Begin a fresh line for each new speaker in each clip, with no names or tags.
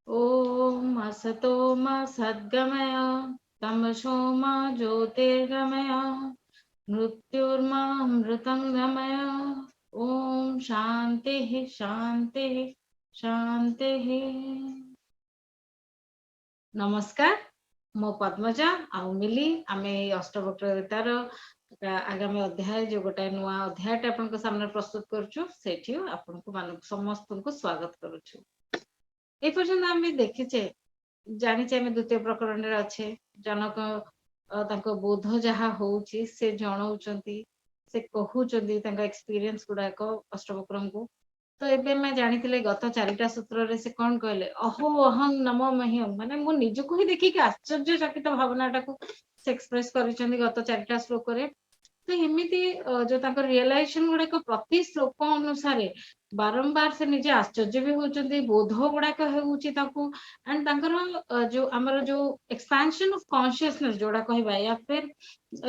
ॐ असतो मा सद्गमय तमसो मा ज्योतिर्गमय मृत्युर्मामृतङ्गमय। ॐ शान्तिः शान्तिः शान्तिः। नमस्कार, मो पद्मजा आउ मिली आमे अष्टवक्रतार आगामी अध्याय जो गोटे नुआ अध्याय आपन सामने प्रस्तुत करछु सेठी आपन को समस्त को स्वागत करूछु। ए पर्यंत आमे देखिचे जानिचे आमे द्वितीय प्रकरण रे अच्छे जनक तांको बोध जहा होउची से जणाउचंती से कहउचंती तांका एक्सपीरियंस गुडा को अष्टवक्रम को। तो एबे मैं जानिथिले गत चारिटा सूत्र रे से कोन कहले अहो अहं नमो मह्यम माने मो निजको ही देखि के आश्चर्यचकित भावनाटा को से एक्सप्रेस करिसंती गत चारिटा श्लोक रे। तो एमिति जो तांकर रियलाइजेशन गुडा को प्रति श्लोक अनुसारे बारंबार से निजे आश्चर्य भी होचंती बोध गुडा को हेउची ताकू एंड तांकर जो हमर जो एक्सपेंशन ऑफ कॉन्शियसनेस जोडा कहबा या फिर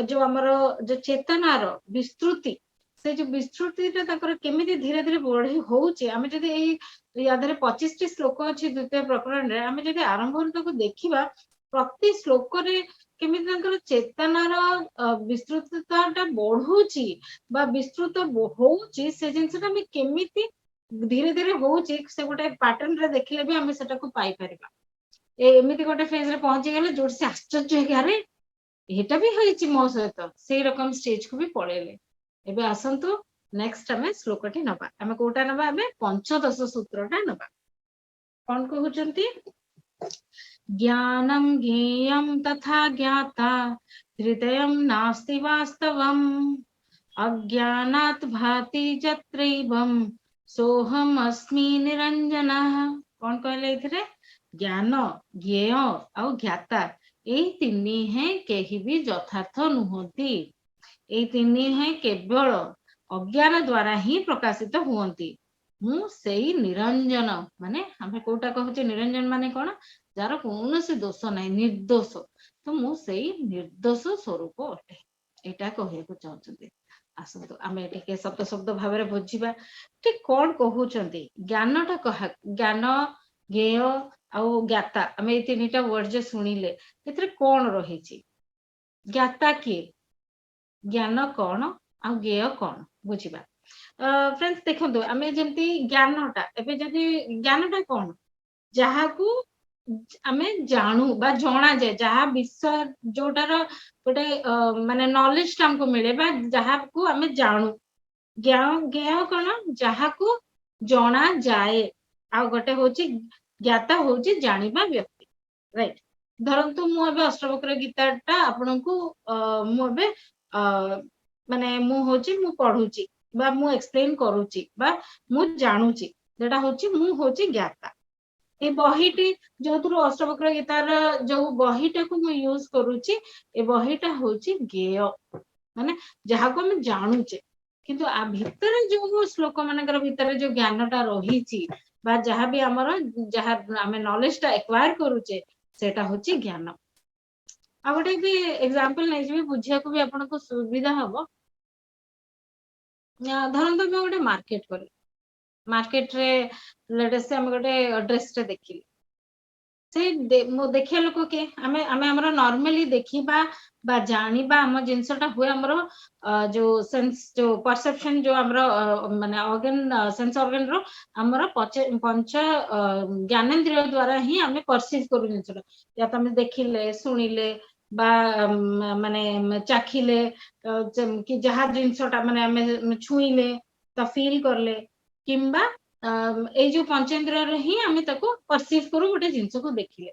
जो हमर जो चेतनार विस्तृति से जो विस्तृति ताकर केमिति धीरे धीरे बढ़ी होउची आमे जदी एई यादरे 25 टी श्लोक अछि द्वितीय प्रकरण रे आमे जदी आरंभ को देखिबा प्रति श्लोक रे केमिति तांकर चेतनार विस्तृतता बढ़ुची बा विस्तृत होउची से जिनसटा आमे केमिति धीरे धीरे होउची से गोटे पैटर्न रे देखिले भी आमे सेटा को पाई परिबा। एमिति गोटे फेज रे पहुंची गेले जोर से आश्चर्य हे अरे एटा भी होइची मो सहित सेही रकम स्टेज को भी पळेले। एबे आसंतु नेक्स्ट आमे श्लोकटी नबा आमे कोटा नबा आमे पंचदश सूत्रटा नबा कोन कहउचंती ज्ञानं ज्ञेयं तथा ज्ञाता हृदयं नास्ति वास्तवम् अज्ञानात् भाति जत्रैवं सोहम अस्मि निरंजनः। कौन कहले इथरे ज्ञान ज्ञेय और ज्ञाता एई तिनी है केही भी यथार्थ नुहंती। एई तिनी है केवल अज्ञान द्वारा ही प्रकाशित हुअंती। मु सेई निरंजन माने हमें कोटा कहउचे निरंजन माने कोन जार कौनसी दोष नाही निर्दोष। तो मु सेई निर्दोष स्वरूप अटे एटा कहैको चाहउछंती। आसंतु आमे टिके शब्द शब्द भाबरे बुझिबा कि कोन कहउछंती ज्ञानटा कहा ज्ञान ज्ञेय आउ ज्ञाता आमे ए तीनटा वर्ड जे सुनिले एतरे कोन रहिछि ज्ञाता के ज्ञान कौन आ ज्ञेय कौन बुझिबा। फ्रेंड्स देखंतु आमे जेंती ज्ञानटा एबे जदी ज्ञानटा कौन जहाकू आमे जानू बा जणा जाय जहा विषय जोटार गोटे माने नॉलेज हमको मिले बा जहाकू आमे जानू। ज्ञान ज्ञेय कौन जहाकू जणा जाए आ गोटे होची ज्ञाता होची जानिबा व्यक्ति राइट। धरंतु मु एबे अष्टवक्र गीताटा आपनकू मु एबे माने मु होची मु पढुची बा मु एक्सप्लेन करूची बा मु जानूची जेटा होची मु होची ज्ञाता। ए बहीटी जोथुरु अष्टवक्र गीतार जो बहीटा को मु यूज करूची ए बहीटा होची ज्ञेय माने जहाको हम जानूचे किंतु आ भितरे जो श्लोक मानकर भितरे जो ज्ञानटा रहिची बा जहा भी हमर जहा हमें नॉलेज टा एक्वायर करूचे सेटा होची ज्ञान। आ गोटे भी एग्जांपल नै जे बुझिया को भी आपन को सुविधा हबो। धरंतु मैं गोटे मार्केट करी मार्केट रे लेटेस्ट हम गोटे ड्रेस टे देखिली से मो देखिया लोक के आमे आमे हमर नॉर्मली देखिबा बा जानिबा हम जिंसटा हुए हमर जो सेंस जो परसेप्शन जो हमर माने ऑर्गन सेंस ऑर्गन रो हमर पंच ज्ञानेंद्रिय द्वारा ही हमें परसीव करू जिंसटा या तमे देखिले सुनिले बा माने चाखिले कि जहा जिंसटा माने हमें छुईले तो फील करले किंबा ए जो पंचेंद्रिय रे ही हमें ताको परसीव करू गोटे जिंस को देखिले।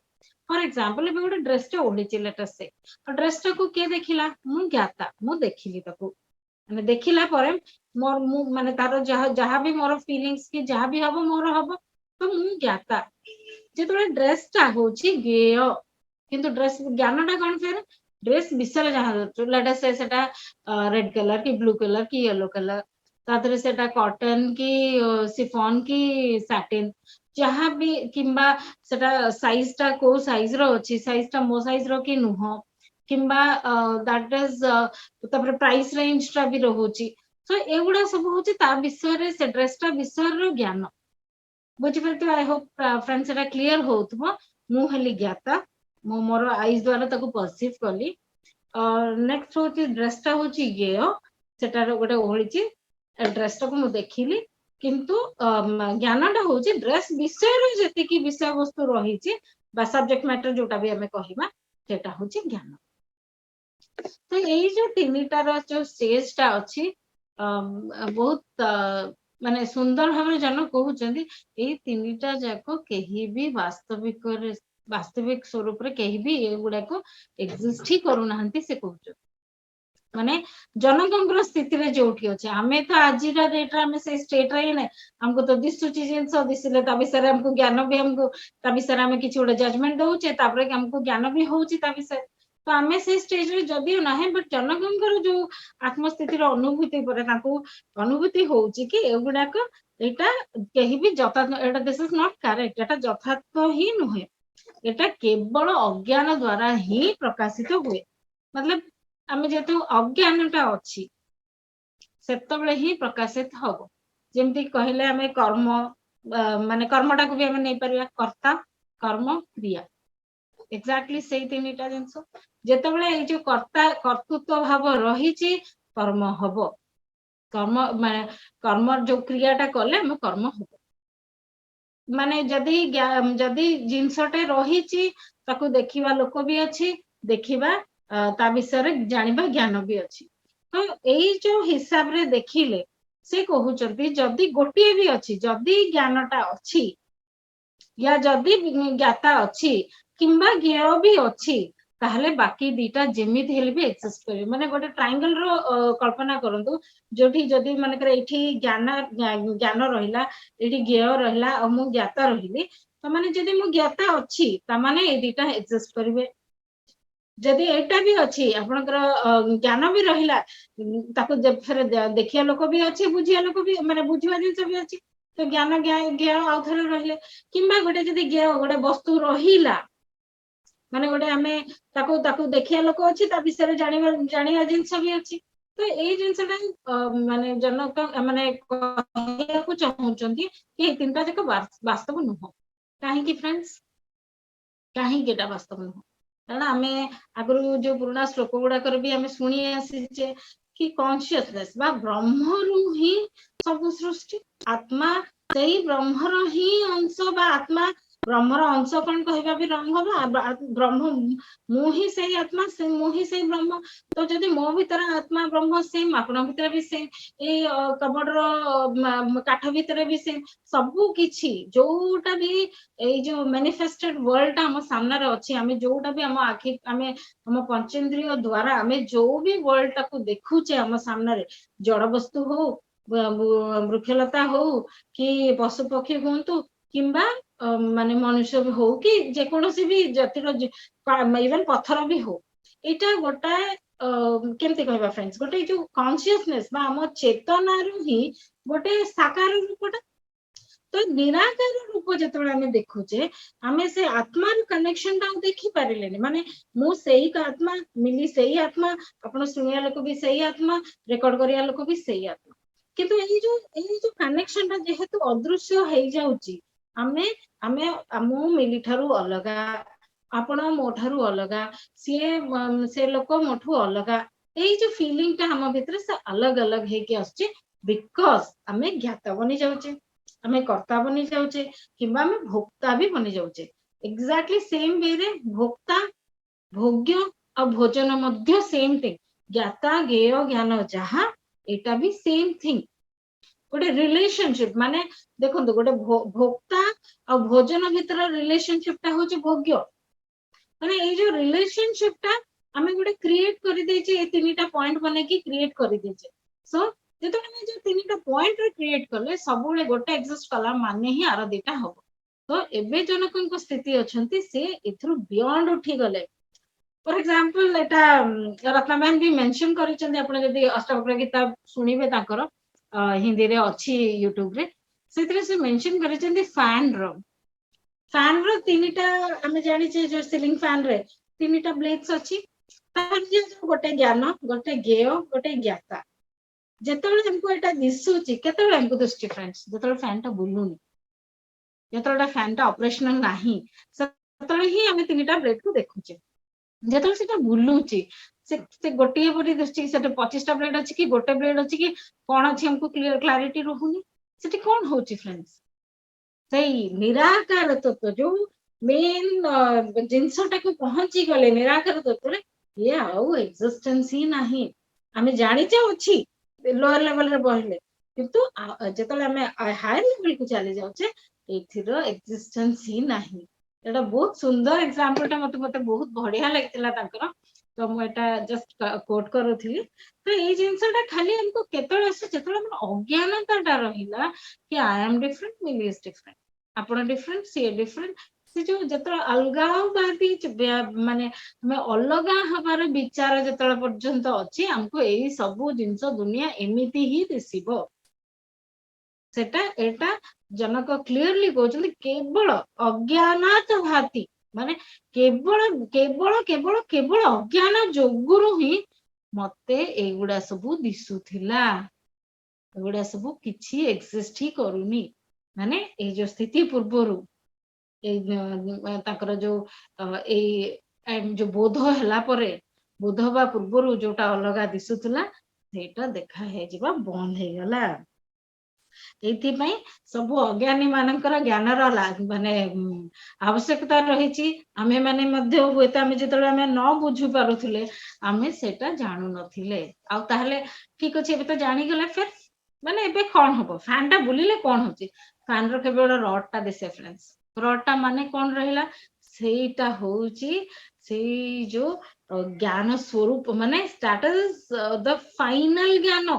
फॉर एग्जांपल एबे गोटे ड्रेस टे ओढिची लेटेस्ट से ड्रेस टा को के देखिला मु ज्ञाता मु देखिली ताको माने देखिला परे मोर मु माने तारो जहा जहा भी मोर फीलिंग्स की जहा भी हबो मोर हबो तो मु ज्ञाता। जेतोले ड्रेस टा होची ज्ञेय किंतु ड्रेस ज्ञानटा कोन फेर ड्रेस विषय जहा लेटेस्ट से सेटा रेड कलर की ब्लू कलर की येलो कलर तादरे सेटा कॉटन की सिफॉन की सैटिन जहा भी किंबा सेटा साइज टा को साइज रो अछि साइज टा मो साइज रो की नुह किंबा दैट इज तपर प्राइस रेंज टा भी रहउची। सो एगुडा सब होची ता विषय रे से ड्रेस टा विषय रो ज्ञान बुझिपारथिबे I hope friends Etah clear होउथबो मु हेली ज्ञाता मु मोर आईज द्वारा ताको परसीव कली नेक्स्ट होची ड्रेस टा होची गेय सेटार गोटे ओहळीची ड्रेस टा को मु देखिली किंतु ज्ञानटा होची ड्रेस विषय रे जेतिकी विषय वस्तु रहिची बा सब्जेक्ट मैटर जोटा भी हमें कहिबा सेटा होची ज्ञान तो यही जो तीनिटार जो स्टेज टा अछि बहुत माने सुंदर भाव जन कहउचंदी एई तीनिटा जाको केही भी वास्तविक स्वरूप रे केही भी एगुडा को एक्जिस्ट ही करू नाहंती से कहउछ माने जनकंकर स्थिति रे जोठी अछि हमें तो आज रा डेट रे हमें से स्टेट रे नै हमको तो दिसुची जिंस दिसिले ता विषय हमको ज्ञान भी हमको ता विषय हमें किछि उडे जजमेंट दउचे तापरे हमको ज्ञान भी होउची ता विषय तो हमें से स्टेज रे जदियो नाही बट जनकंकर जो आत्मस्थिति रो अनुभूति परे ताको अनुभूति होउची कि एगुडा को एटा केही भी जता एटा दिस इज नॉट करेक्ट एटा यथार्थ ही नुहे एटा केवल अज्ञान द्वारा ही प्रकाशित हुए मतलब आमे जेतु अज्ञानटा अछि सेतबेले ही प्रकाशित हबो जेमति कहले हमें कर्म माने कर्मटा को भी हमें नै परिया कर्ता कर्म क्रिया एक्जाक्टली सेही तीनिटा जिंस जेतबेले ए जो कर्ता कर्तृत्व भाव रहिची कर्म हबो कर्म माने कर्म जो क्रियाटा कले हम कर्म हबो माने जदी जिंसटे रहिची ताको देखिबा लोक भी अछि देखिबा ता विषय रे जानिबा ज्ञान भी अछि तो एई जो हिसाब रे देखिले से कहउचंती जदी गोटिए भी अछि जदी ज्ञानटा अछि या जदी ज्ञाता अछि किंबा ज्ञेय भी अछि ताहले बाकी दीटा जेमिति हेले भी एक्सिस्ट करे माने गोटे ट्रायंगल रो कल्पना करंतु जोठी जदी माने करे एठी ज्ञान रहिला एठी ज्ञेय रहिला और मु ज्ञाता रहिली त माने जदी मु ज्ञाता अछि त माने ए दीटा एक्सिस्ट करिवे जदी एटा भी अछि आपनकर ज्ञान भी रहिला ताको फेर देखिया लोक भी अछि बुझिया लोक भी माने बुझिवा जिंस भी अछि तो ज्ञान ज्ञेय आउथरे रहिले किंबा गोटे जदी ज्ञेय गोटे वस्तु रहिला माने गोटे हमें ताको ताको देखिया लोक अछि ता विषय जानिया जिंस भी अछि तो एई जिंसटा माने जनक माने कहया को चाहउचंती कि तीनटा जक वास्तव नुह काहे कि फ्रेंड्स काहे कि एटा वास्तव नुह कारण आमे आगु जो पुराना श्लोक गुडा कर भी हमें शुणी आसीचे कि कॉन्शियसनेस बा ब्रह्म रु ही सब सृष्टि आत्मा सेही ब्रह्मर ही अंश बा आत्मा ब्रह्मर अंश कौन कहबा भी रंग बा ब्रह्म मु ही सेही आत्मा से मु ही सेही ब्रह्म तो जदी मो भीतर आत्मा ब्रह्म सेम आपन भीतर भी सेम ए कबड रो काठ भीतर भी सेम सबु किछि जोटा भी एई जो मैनिफेस्टेड वर्ल्ड हम सामने रे अछि हमें जोटा भी हम आखि हमें हम पंचेंद्रिय द्वारा हमें जो भी वर्ल्ड टाको देखुचे हम सामने रे जड़ वस्तु हो वृक्षलता हो कि पशु पक्षी होंतु किंबा माने मनुष्य भी हो कि जेकोसी भी जातिर इवन पत्थर भी हो एटा गोटा केमते कहबा फ्रेंड्स गोटे जो कॉन्शियसनेस बा हम चेतना रु ही गोटे साकार रूपटा तो निराकार रूप जतबे हमें देखुचे हमें से आत्मार कनेक्शन टा देखि पारिलेनी माने मु सेही का आत्मा मिली सेही आत्मा आपण सुनिया लोक भी सेही आत्मा रेकॉर्ड करिया लोक भी सेही आत्मा किंतु एई जो कनेक्शन टा जेहेतु अदृश्य हेई जाउची हमें हमें मु मिली ठारू अलगा आपण मो ठारू अलगा से लोक मोठू अलगा एई जो फीलिंग टा हम भीतर से अलग अलग हे के आछे बिकॉज़ हमें ज्ञाता बनी जाउचे हमें कर्ता बनी जाउचे किंबा हमें भोक्ता भी बनी जाउचे एग्जैक्टली सेम वे रे भोक्ता भोग्य और भोजन मध्य सेम थिंग ज्ञाता ज्ञेय ज्ञान जहा एटा भी सेम थिंग गोटे रिलेशनशिप माने देखो गोटे भोक्ता और भोजन भीतर रिलेशनशिप टा होचे भोग्य माने ए जो रिलेशनशिप टा हमें गोटे क्रिएट कर देचे ए तीनटा पॉइंट बने की क्रिएट कर देचे सो जेतो हमें जो तीनटा पॉइंट रे क्रिएट करले सबुले गोटे एक्जिस्ट कला माने ही आरो दिटा हो तो एबे जनकन स्थिति अछंती से इथरु बियॉन्ड उठी गले फॉर एग्जांपल एटा रत्नमैन भी मेंशन करिसंदी आपण जदी अष्टवक्र गीता सुनिबे ताकर हिंदी रे अछि यूट्यूब रे सेतरे से मेंशन करिसंदी फैन रो तीनटा हमें जानि छे जो सीलिंग फैन रे तीनटा ब्लेड्स अछि तार जे गोटे ज्ञान गोटे ज्ञेय गोटे ज्ञाता जेतबेले हमको एटा दिसुची केतबेले हमको दिसुची फ्रेंड्स जेतबेले फैन टा बुलुनी ଯେତେବେଳେ ଫ୍ୟାନ୍ ଟା ଅପରେସନାଲ ନାହିଁ ସେତେବେଳେ ହିଁ ଆମେ ତିନିଟା ବ୍ଲେଡ କୁ ଦେଖୁଛେ। ଯେତେବେଳେ ସେଟା ବୁଲୁଛି ସେ ଗୋଟିଏ ପରି ଦିଶୁଛି କି ସେଟା 25ଟା ବ୍ଲେଡ ଅଛି କି ଗୋଟେ ବ୍ଲେଡ ଅଛି କି କଣ ଅଛି ଆମକୁ କ୍ଲିୟର କ୍ଲାରିଟି ରହୁନି। ସେଠି କଣ ହଉଛି ଫ୍ରେଣ୍ଡସ୍, ସେଇ ନିରାକାର ତତ୍ଵ ଯୋଉ ମେନ୍ ଜିନିଷଟାକୁ ପହଞ୍ଚି ଗଲେ ନିରାକାର ତତ୍ଵରେ ଇଏ ଆଉ ଏକ୍ସିଷ୍ଟେନ୍ସ ହିଁ ନାହିଁ। ଆମେ ଜାଣିଛେ ଅଛି ଲୋଅର ଲେଭେଲରେ ବହିଲେ, କିନ୍ତୁ ଯେତେବେଳେ ଆମେ ହାୟର ଲେଭେଲକୁ ଚାଲି ଯାଉଛେ ଏଥିର ଏକ୍ସିଷ୍ଟେନ୍ସ ହିଁ ନାହିଁ। ଏଟା ବହୁତ ସୁନ୍ଦର ଏକ୍ସାମ୍ପଲ ଟା ମତେ ବହୁତ ବଢିଆ ଲାଗିଥିଲା ତାଙ୍କର, ତ ମୁଁ ଏଟା ଜଷ୍ଟ କୋଟ କରୁଥିଲି। ତ ଏଇ ଜିନିଷଟା ଖାଲି ଆମକୁ କେତେବେଳେ ଆସେ ଯେତେବେଳେ ଆମର ଅଜ୍ଞାନତାଟା ରହିଲା କି I am different, Mili is different, ଆପଣ ଡିଫରେଣ୍ଟ ସିଏ ଡିଫରେଣ୍ଟ। ସେ ଯୋଉ ଯେତେବେଳେ ଅଲଗାବାଦୀ ମାନେ ଆମେ ଅଲଗା ହବାର ବିଚାର ଯେତେବେଳେ ପର୍ଯ୍ୟନ୍ତ ଅଛି ଆମକୁ ଏଇ ସବୁ ଜିନିଷ ଦୁନିଆ ଏମିତି ହିଁ ଦିଶିବ। ସେଟା ଏଟା ଜନକ କ୍ଲିୟରଲି କହୁଛନ୍ତି କେବଳ ଅଜ୍ଞାନାତ ଭାତି, ମାନେ କେବଳ କେବଳ କେବଳ କେବଳ ଅଜ୍ଞାନ ଯୋଗୁରୁ ହିଁ ମତେ ଏଇଗୁଡା ସବୁ ଦିଶୁଥିଲା। ଏଗୁଡା ସବୁ କିଛି ଏକ୍ସିଷ୍ଟ ହିଁ କରୁନି। ମାନେ ଏଇ ଯୋଉ ସ୍ଥିତି ପୂର୍ବରୁ ଏଇ ତାଙ୍କର ଯୋଉ ଏଇ ଯୋଉ ବୋଧ ହେଲା ପରେ, ବୋଧ ହବା ପୂର୍ବରୁ ଯୋଉଟା ଅଲଗା ଦିଶୁଥିଲା ସେଇଟା ଦେଖା ହେଇଯିବା ବନ୍ଦ ହେଇଗଲା। ଏଇଥିପାଇଁ ସବୁ ଅଜ୍ଞାନୀ ମାନଙ୍କର ଜ୍ଞାନର ମାନେ ଆବଶ୍ୟକତା ରହିଛି। ଆମେ ମାନେ ମଧ୍ୟ ହୁଏତ ଆମେ ଯେତେବେଳେ ଆମେ ନ ବୁଝି ପାରୁଥିଲେ ଆମେ ସେଟା ଜାଣୁ ନଥିଲେ। ଆଉ ତାହେଲେ ଠିକ ଅଛି ଏବେ ତ ଜାଣିଗଲେ ଫେର ମାନେ ଏବେ କଣ ହବ, ଫ୍ୟାନ ଟା ବୁଲିଲେ କଣ ହଉଛି, ଫ୍ୟାନ ର କେବଳ ରଡ ଟା ଦିଶେ ଫ୍ରେଣ୍ଡସ୍। ରଡ ଟା ମାନେ କଣ ରହିଲା, ସେଇଟା ହଉଛି ସେଇ ଯୋଉ ଜ୍ଞାନ ସ୍ୱରୂପ, ମାନେ ଦ୍ୟାଟ ଇଜ ଦ ଫାଇନାଲ ଜ୍ଞାନ।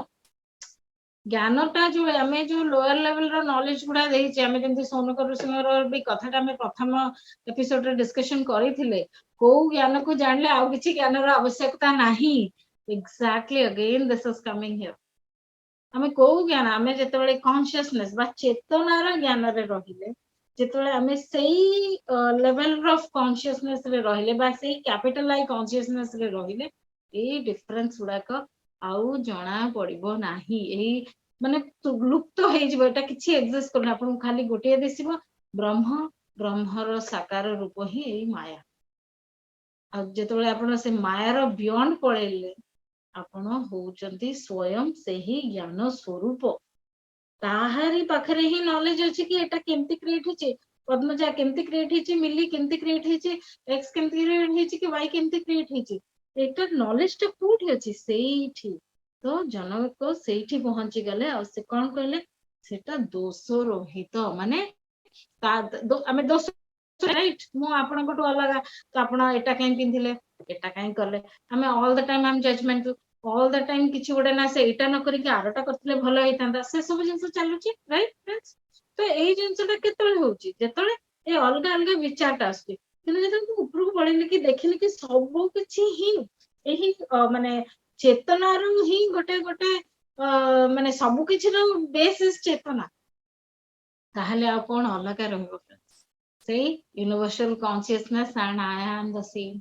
ଜ୍ଞାନଟା ଯୋଉ ଆମେ ଯୋଉ ଲୋୟର ଲେଭେଲ ର ନଲେଜ ଗୁଡା ଦେଇଛେ, ଆମେ ଯେମିତି ସୌନକ ଋଷିଙ୍କର ବି କଥାଟା ଆମେ ପ୍ରଥମ ଏପିସୋଡରେ ଡିସ୍କସନ କରିଥିଲେ, କୋଉ ଜ୍ଞାନକୁ ଜାଣିଲେ ଆଉ କିଛି ଜ୍ଞାନର ଆବଶ୍ୟକତା ନାହିଁ। Exactly again this is coming here. ଆମେ କୋଉ ଜ୍ଞାନ, ଆମେ ଯେତେବେଳେ କନସିୟସନେସ ବା ଚେତନାର ଜ୍ଞାନରେ ରହିଲେ, ଯେତେବେଳେ ଆମେ ସେଇ ଲେଭେଲ ଅଫ କନସିୟସନେସ ରେ ରହିଲେ ବା ସେଇ କ୍ୟାପିଟାଲ ଆଇ କନସିୟସନେସ ରେ ରହିଲେ ଏଇ ଡିଫରେନ୍ସ ଗୁଡାକ ଆଉ ଜଣା ପଡିବ ନାହିଁ। ଏଇ ମାନେ ଲୁପ୍ତ ହେଇଯିବ, ଏଟା କିଛି ଏକ୍ଜିଷ୍ଟ କରୁନି। ଆପଣଙ୍କୁ ଖାଲି ଗୋଟିଏ ଦିଶିବ ବ୍ରହ୍ମ, ବ୍ରହ୍ମର ସାକାର ରୂପ ହିଁ ଏଇ ମାୟା। ଆଉ ଯେତେବେଳେ ଆପଣ ସେ ମାୟାର ବିୟଣ୍ଡ ପଳେଇଲେ ଆପଣ ହଉଛନ୍ତି ସ୍ଵୟଂ ସେହି ଜ୍ଞାନ ସ୍ୱରୂପ। ତାହାରି ପାଖରେ ହିଁ ନଲେଜ ଅଛି କି ଏଟା କେମିତି କ୍ରିଏଟ ହେଇଛି, ପଦ୍ମଜା କେମିତି କ୍ରିଏଟ ହେଇଛି, ମିଲି କେମିତି କ୍ରିଏଟ ହେଇଛି, ଏକ୍ସ କେମିତି କ୍ରିଏଟ ହେଇଛି, କି ୱାଇ କେମିତି କ୍ରିଏଟ ହେଇଛି, ଏଟା ନଲେଜ ଟା କୋଉଠି ଅଛି, ସେଇଠି। ତ ଜନକ ସେଇଠି ପହଞ୍ଚି ଗଲେ ଆଉ ସେ କଣ କହିଲେ, ସେଟା ଦୋଷ ରହିତ, ମାନେ ଆମେ ଦୋଷ, ରାଇଟ, ମୁଁ ଆପଣଙ୍କଠୁ ଅଲଗା ତ ଆପଣ ଏଟା କାହିଁ ପିନ୍ଧିଲେ, ଏଟା କାହିଁ କଲେ, ଆମେ ଅଲ ଦ ଟାଇମ ଆମେ ଜଜମେଣ୍ଟାଲ, ଅଲ ଦ ଟାଇମ କିଛି ଗୋଟେ ନା ସେ ଏଇଟା ନ କରିକି ଆରଟା କରିଥିଲେ ଭଲ ହେଇଥାନ୍ତା, ସେ ସବୁ ଜିନିଷ ଚାଲୁଛି, ରାଇଟ ଫ୍ରେଣ୍ଡସ୍। ତ ଏଇ ଜିନିଷଟା କେତେବେଳେ ହଉଛି, ଯେତେବେଳେ ଏଇ ଅଲଗା ଅଲଗା ବିଚାରଟା ଆସୁଛି। କିନ୍ତୁ ଯେତେବେଳେ ମୁଁ ଉପରକୁ ପଳେଇଲି କି ଦେଖିଲି କି ସବୁ କିଛି ହିଁ ଏହି ମାନେ ଚେତନାରୁ ହିଁ ଗୋଟେ ଗୋଟେ ମାନେ ସବୁ କିଛିର ବେସିସ୍ ଚେତନା, ତାହେଲେ ଆଉ କଣ ଅଲଗା ରହିବ। ସେଇ universal consciousness and I am the same.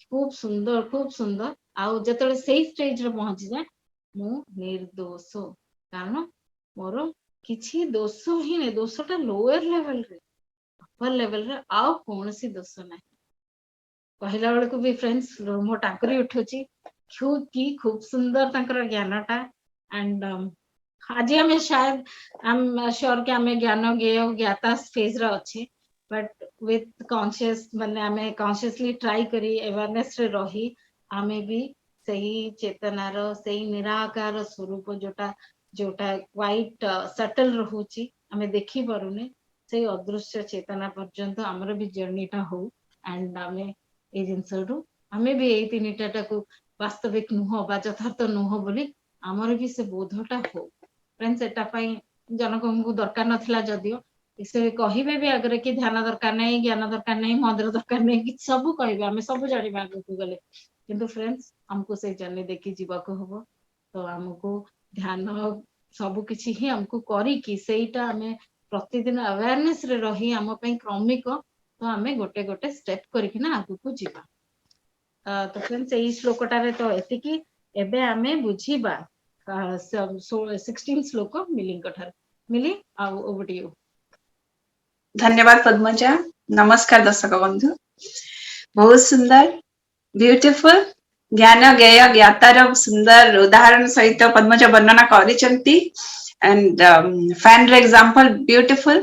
ଖୁବ ସୁନ୍ଦର, ଖୁବ ସୁନ୍ଦର। ଆଉ ଯେତେବେଳେ ସେଇ ଷ୍ଟେଜରେ ପହଞ୍ଚିଯାଏ ମୁଁ ନିର୍ଦୋଷ, କାରଣ ମୋର କିଛି ଦୋଷ ହିଁ ନାହିଁ। ଦୋଷଟା ଲୋୟର ଲେଭେଲରେ, ଅପର ଲେଭେଲରେ ଆଉ କୌଣସି ଦୋଷ ନାହିଁ। କହିଲା ବେଳକୁ ବି ଫ୍ରେଣ୍ଡସ୍ ମୋ ଟାଙ୍କୁରି ଉଠୁଛି, ଖୁବ ସୁନ୍ଦର ତାଙ୍କର ଜ୍ଞାନଟା। ଆଣ୍ଡ ଆଜି ଆମେ ଆମ୍ ଶ୍योर କି ଆମେ ଜ୍ଞାନ ଜ୍ଞେୟ ଜ୍ଞାତା ସ୍ଟେଜରେ ଅଛି, ବଟ୍ ୱିଥ୍ କନସିୟସ, ମାନେ ଆମେ କନସିୟସଲି ଟ୍ରାଇ କରି ଆୱାରନେସରେ ରହି ଆମେ ବି ସେଇ ଚେତନାର ସେଇ ନିରାକାର ସ୍ୱରୂପ ଯୋଉଟା ଯୋଉଟା କ୍ୱାଇଟ୍ ସଟଲ ରହୁଛି, ଆମେ ଦେଖି ପାରୁନେ, ସେଇ ଅଦୃଶ୍ୟ ଚେତନା ପର୍ଯ୍ୟନ୍ତ ଆମର ବି ଜର୍ଣ୍ଣିଟା ହଉ। ଆଣ୍ଡ ଆମେ ଏଇ ଜିନିଷରୁ ଆମେ ବି ଏଇ ତିନିଟାଟାକୁ ବାସ୍ତବିକ ନୁହଁ ବା ଯଥାର୍ଥ ନୁହଁ ବୋଲି ଆମର ବି ସେ ବୋଧଟା ହଉ। ଫ୍ରେଣ୍ଡସ୍ ଏଟା ପାଇଁ ଜନକଙ୍କୁ ଦରକାର ନଥିଲା, ଯଦିଓ ସେ କହିବେ ବି ଆଗରେ କି ଧ୍ୟାନ ଦରକାର ନାହିଁ, ଜ୍ଞାନ ଦରକାର ନାହିଁ, ମନ୍ଦିର ଦରକାର ନାହିଁ, କିଛି ସବୁ କହିବେ, ଆମେ ସବୁ ଜାଣିବା ଆଗକୁ ଗଲେ। କିନ୍ତୁ ଫ୍ରେଣ୍ଡସ୍ ଆମକୁ ସେଇ ଜର୍ଣ୍ଣି ଦେଖି ଯିବାକୁ ହବ। ତ ଆମକୁ ଧ୍ୟାନ ସବୁ କିଛି ହିଁ ଆମକୁ କରିକି ସେଇଟା ଆମେ ପ୍ରତିଦିନ ଆୱାରନେସରେ ରହି ଆମ ପାଇଁ କ୍ରମିକ, ତ ଆମେ ଗୋଟେ ଗୋଟେ ଷ୍ଟେପ କରିକିନା ଆଗକୁ ଯିବା। ତ ଫ୍ରେଣ୍ଡସ୍ ଏଇ ଶ୍ଲୋକଟାରେ ତ ଏତିକି। ଏବେ ଆମେ ବୁଝିବା 16 ଶ୍ଲୋକ ମିଲିଙ୍କ ଠାରୁ। ମିଲି, ଆଉ ଓଭର ଟୁ ୟୁ।
धन्यवाद पद्मजा। नमस्कार दर्शक बंधु। बहुत सुंदर ब्यूटीफुल ज्ञान ज्ञेय ज्ञातार सुंदर उदाहरण सहित पद्मजा वर्णना करिसेंती एंड फैन रे एग्जांपल ब्यूटीफुल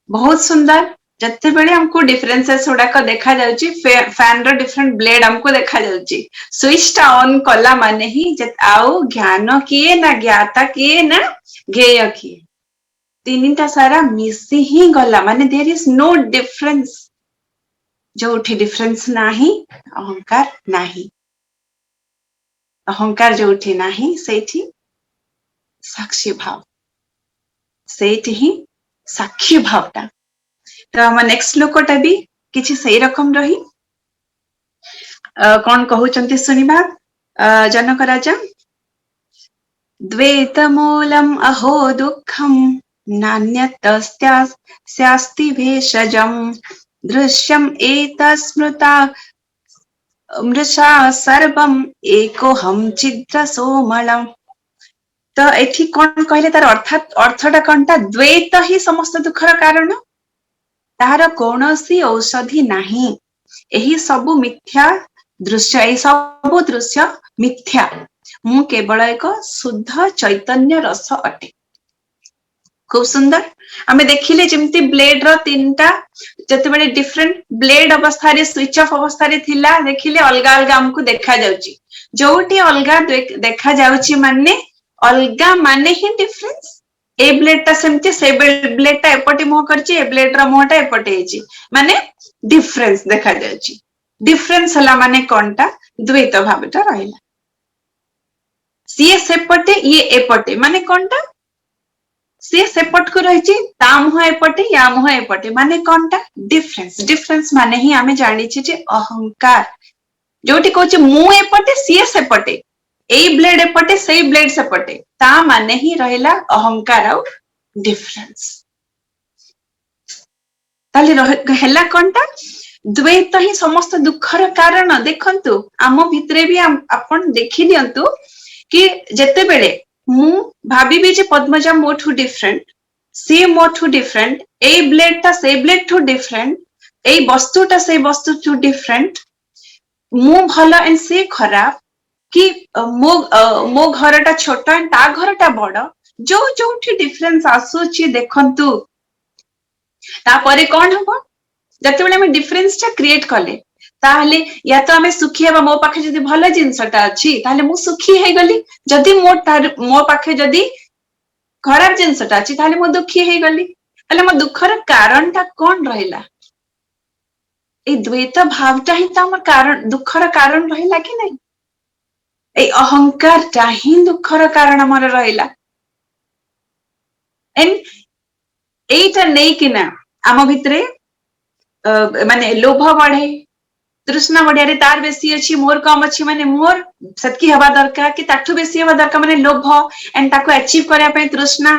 बहुत सुंदर। जत्ते बेले हमको डिफरेंसेस गुड़ाक देखा जाउची फैन रो डिफरेंट ब्लेड हमको देखा जाउची स्विच टा ऑन कला माने ही आउ ज्ञान किए ना ज्ञाता किए ना ज्ञेय किए तीनटा सारा मिसी ही गला माने देयर इज नो डिफरेंस। जोठी डिफरेंस नाही अहंकार नाही अहंकार जोठी नाही सेठी साक्षी भाव सेठी ही साक्षी भावटा। तो हम नेक्स्ट श्लोकटा भी किछि सही रकम रही कौन कहउचंती सुनिबा जनक राजा। द्वैतमूलम् अहो दुःखम् नान्यतस्यास्ति भेषजम् दृश्यम् एतस्मृता मृषा सर्वम् एकोऽहम् छिद्र सोमलम्। तो एठी कौन कहले तार अर्थटा कौनटा द्वैत ही समस्त दुखर कारण तार कौनसी औषधि नाही एही सबु मिथ्या दृश्य एही सबु दृश्य मिथ्या मु केवल एक शुद्ध चैतन्य रस अटे। खूब सुंदर आमे देखिले जेमती ब्लेड रो तीनटा जते बेले डिफरेंट ब्लेड अवस्था रे स्विच ऑफ अवस्था रे थिला देखिले अलगा अलगा हमको देखा जाउची जोटी अलगा देखा जाउची माने अलगा माने ही डिफरेंस। ए ब्लेड ता सेमती से ब्लेड ता एपटे मुह करची ए ब्लेड रा मुहटा एपटे हेची माने डिफरेंस देखा जाउची। डिफरेंस हला माने कोनटा द्वैत भावटा रहिला सीए सेपटे ये एपटे माने कोनटा सी सेपट को रही ता मुह एपटे या मुह एपटे माने कोनटा डिफरेंस। डिफरेंस माने ही आमे जानी जे अहंकार जोटी कहूचे मु एपटे सी सेपटे एई ब्लेड एपटे सेई ब्लेड सेपटे ता माने ही रहिला अहंकार आउ डिफरेंस। ताले हेला कोनटा द्वैत ही समस्त दुखर कारण। देखंतु आम भितरे भी आपण देखि दियंतु कि जेते बेले मु भाबी जे पद्मजा मोठू डिफरेंट सी मोठू डिफरेंट ए ब्लेड ता से ब्लेड ठू डिफरेंट ए वस्तुटा से वस्तु ठू डिफरेंट मु भलो एंड से खराब कि मो घरटा छोट एंड ता घरटा बड़ जो जोठी डिफरेंस आसुची देखंतु तापरे कोन हबो जते बेले हम डिफरेंस टा क्रिएट कले ताहले या तो आमे सुखी हेबा मो पाखे जदी भलो जिंसटा अछि ताहले मु सुखी हे गली जदी मो पाखे जदी खराब जिंसटा अछि ताहले मु दुखी हे गली ताहले मो दुखर कारणटा कोन रहिला ए द्वैत भावटा ही त हमर कारण दुखर कारण रहिला कि नै ए अहंकारटा ही दुखर कारण हमर रहिला एंड एटा नै किना आम भितरे माने लोभ बढ़े तृष्णा बढ़िया तार बेसी अच्छी मोर कम अच्छी माने मोर सतकी हवा दरकार कि ताठू बेसी हवा दरकार माने लोभ एंड ताको अचीव करया पे तृष्णा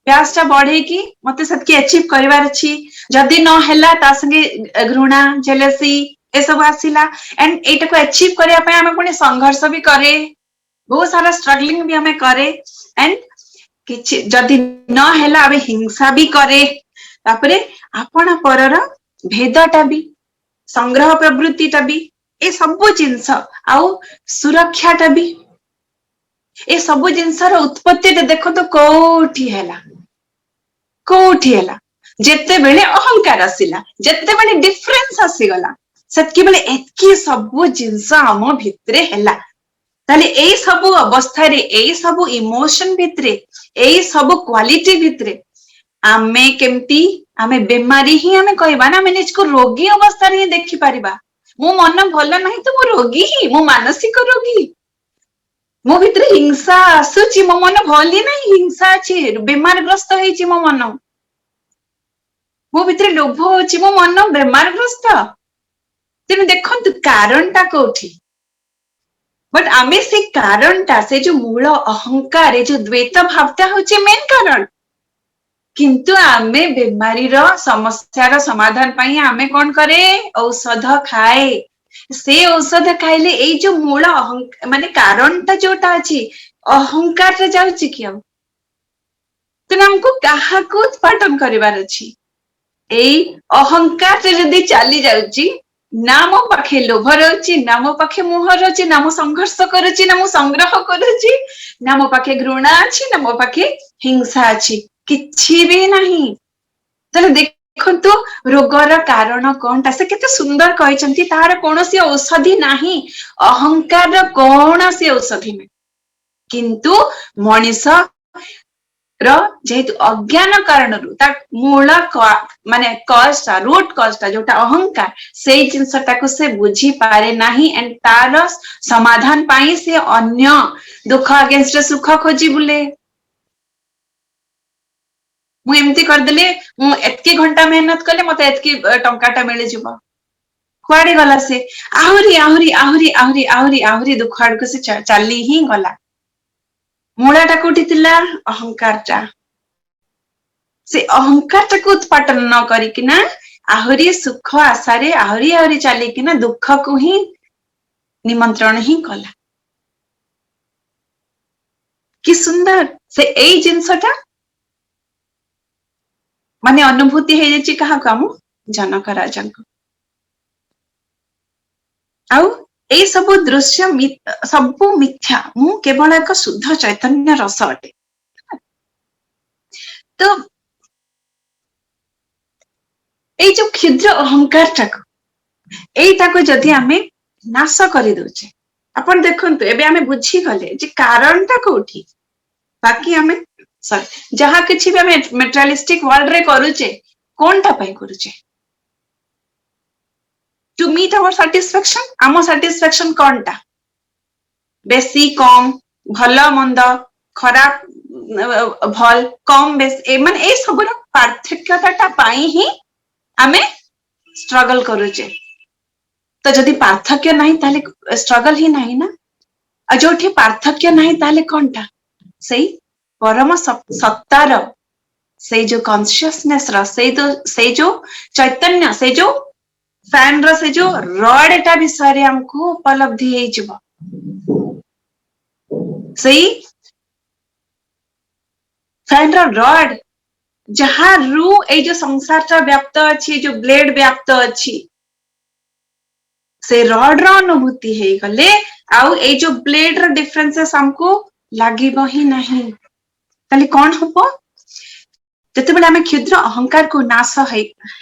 प्यासटा बढ़े कि मते सतकी अचीव करिवार अछि जदी न हैला ता संगे घृणा जेलसी ए सब आसीला एंड एटा को अचीव करया पे हमें पुनी संघर्ष भी करे बहुत सारा स्ट्रगलिंग भी हमें करे एंड किछि जदी न हैला अबे हिंसा भी करे तापरे आपण परर भेदटा भी संग्रह प्रवृत्तिटा भी ए सब जिंस आउ सुरक्षाटा भी ए सब जिंसर उत्पत्ति देखो तो कोठी हैला जेते बेले अहंकार आसिला जेते बेले डिफरेंस आसीगला सेतकी बेले एतकी सब जिंस आम भितरे हैला ताले एई सब अवस्था रे एई सब इमोशन भितरे एई सब क्वालिटी भितरे आमे केमती आमे बेमारी ही आमे कहबा ना आमे निजको रोगी अवस्था रे देखि परिबा मो मन भलो नाही तो मो रोगी ही मो मानसिक रोगी मो भितरे हिंसा आसुची मो मन भली नाही हिंसा अछि बेमार ग्रस्त हेची मो मन मो भितरे लोभ होची मो मन बेमार ग्रस्त तेनु देखंतु कारणटा कोठी बट आमे से कारणटा से जो मूल अहंकार जो द्वैत भावटा होची मेन कारण किंतु आमे बेमारी रो समस्या रो समाधान पाई आमे कोन करे औषध खाए से औषध खाइले एई जो मूल माने कारणटा जोटा अछि अहंकार रे जाउची कि हम तने हमको काहा को उत्पादन करिवार अछि ଏଇ ଅହଙ୍କାର ଯଦି ଚାଲି ଯାଉଛି, ନା ମୋ ପାଖେ ଲୋଭ ରହୁଛି, ନା ମୋ ପାଖେ ମୋହ ରହୁଛି, ନା ମୁଁ ସଂଘର୍ଷ କରୁଛି, ନା ମୁଁ ସଂଗ୍ରହ କରୁଛି, ନା ମୋ ପାଖେ ଘୃଣା ଅଛି, ନା ମୋ ପାଖେ ହିଂସା ଅଛି, କିଛି ବି ନାହିଁ। ତାହେଲେ ଦେଖନ୍ତୁ ରୋଗର କାରଣ କଣଟା, ସେ କେତେ ସୁନ୍ଦର କହିଛନ୍ତି, ତାହାର କୌଣସି ଔଷଧି ନାହିଁ, ଅହଙ୍କାରର କୌଣସି ଔଷଧି ନାହିଁ। କିନ୍ତୁ ମଣିଷ ର ଯେହେତୁ ଅଜ୍ଞାନ କାରଣରୁ ତା ମୂଳ ମାନେ କଜଟା, ରୁଟ କଜଟା ଯୋଉଟା ଅହଙ୍କାର, ସେଇ ଜିନିଷଟାକୁ ସେ ବୁଝି ପାରେ ନାହିଁ। ଏଣ୍ଡ ତାର ସମାଧାନ ପାଇଁ ସେ ଅନ୍ୟ ଦୁଃଖ ଅଗେନ୍ଷ୍ଟ ସୁଖ ଖୋଜି ବୁଲେ। ମୁଁ ଏମିତି କରିଦେଲି, ମୁଁ ଏତିକି ଘଣ୍ଟା ମେହନତ କଲେ ମତେ ଏତିକି ଟଙ୍କାଟା ମିଳିଯିବ। କୁଆଡେ ଗଲା ସେ? ଆହୁରି ଆହୁରି ଆହୁରି ଆହୁରି ଆହୁରି ଆହୁରି ଦୁଃଖ ଆଡକୁ ସେ ଚାଲି ହିଁ ଗଲା। ମୂଳଟା କୋଉଠି ଥିଲା? ଅହଙ୍କାରଟା। ସେ ଅହଙ୍କାରଟାକୁ ଉତ୍ପାଟନ ନ କରିକିନା ଆହୁରି ସୁଖ ଆଶାରେ ଆହୁରି ଆହୁରି ଚାଲିକିନା ଦୁଃଖକୁ ହିଁ ନିମନ୍ତ୍ରଣ ହିଁ କଲା। କି ସୁନ୍ଦର ସେ ଏଇ ଜିନିଷଟା ମାନେ ଅନୁଭୂତି ହେଇଯାଇଛି କାହାକୁ? ଆମ ଜନକ ରାଜାଙ୍କୁ। ଆଉ ଏଇ ସବୁ ଦୃଶ୍ୟ ସବୁ ମିଥ୍ୟା, ମୁଁ କେବଳ ଏକ ଶୁଦ୍ଧ ଚୈତନ୍ୟ ରସ ଅଟେ। ତ ଏଇ ଯୋଉ କ୍ଷୁଦ୍ର ଅହଙ୍କାରଟାକୁ, ଏଇଟାକୁ ଯଦି ଆମେ ନାଶ କରିଦଉଛେ, ଆପଣ ଦେଖନ୍ତୁ ଏବେ ଆମେ ବୁଝିଗଲେ ଯେ କାରଣଟା କୋଉଠି। ବାକି ଆମେ ଯାହା କିଛି ବି ଆମେ ମେଟେରିଆଲିଷ୍ଟିକ ୱାର୍ଲଡରେ କରୁଛେ, କଣଟା ପାଇଁ କରୁଛେ? To meet our satisfaction. ଆମ ସାଟିସ୍ଫାକ୍ସନ କଣଟା? ବେଶୀ କମ, ଭଲ ମନ୍ଦ, ଖରାପ ଭଲ, କମ ବେଶୀ, ମାନେ ଏଇ ସବୁର ପାର୍ଥକ୍ୟତା ପାଇଁ ହିଁ ଆମେ ଷ୍ଟ୍ରଗଲ କରୁଛେ। ତ ଯଦି ପାର୍ଥକ୍ୟ ନାହିଁ ତାହେଲେ ଷ୍ଟ୍ରଗଲ ହିଁ ନାହିଁ ନା। ଆଉ ଯୋଉଠି ପାର୍ଥକ୍ୟ ନାହିଁ ତାହେଲେ କଣଟା? ସେଇ ପରମ ସତ୍ତାର, ସେଇ ଯୋଉ କନସିୟସନେସ ର, ସେଇ ଯୋଉ ଚୈତନ୍ୟ, ସେଇ ଯୋଉ ଫ୍ୟାନ ର ସେ ଯୋଉ ରଡ ଏଟା ବିଷୟରେ ଆମକୁ ଉପଲବ୍ଧି ହେଇଯିବ। ସେଇ ଫ୍ୟାନ ର ରଡ ଯାହାରୁ ଏଇ ଯୋଉ ସଂସାରଟା ବ୍ୟାପ୍ତ ଅଛି, ଯୋଉ ବ୍ଲେଡ ବ୍ୟାପ୍ତ ଅଛି, ସେ ରଡ ର ଅନୁଭୂତି ହେଇଗଲେ ଆଉ ଏଇ ଯୋଉ ବ୍ଲେଡ ର ଡିଫରେନ୍ସେସ୍ ଆମକୁ ଲାଗିବ ହିଁ ନାହିଁ। ତାହେଲେ କଣ ହବ? ଯେତେବେଳେ ଆମେ କ୍ଷୁଦ୍ର ଅହଙ୍କାରକୁ ନାଶ